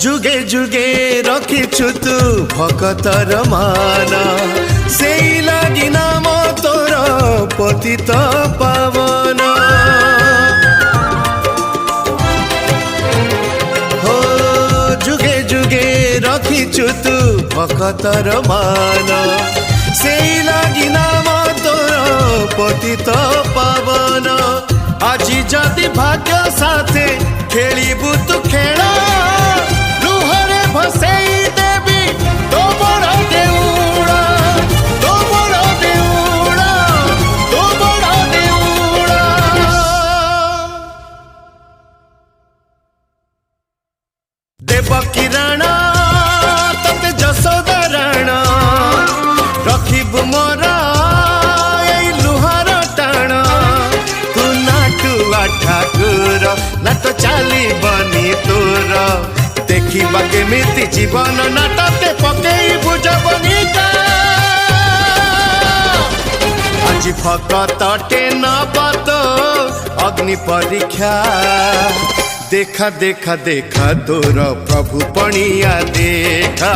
जुगे जुगे रखिछु तू भक्तर मान से लगी नाम तोर पतित पावन हो जुगे जुगे रखिछु तू भक्तर मान से लगी नाम तोर पतित पावन আজি যদি ভাগ্য সাথে খেলিবু তু খেল লুহরে ভসেই দেবি তো বড় দেউড়া তো বড় দেউড়া তো বড় দেউড়া দেবকী রাণা ততে যশোদা রাণা রখিবু মোরা ठाकुर ना तो चाली बनी तोर देखा केमिति जीवन नाटके पकई बुझबनी आज भकतटे नबत अग्नि परीक्षा देखा देखा देखा तोर प्रभु पणिया देखा।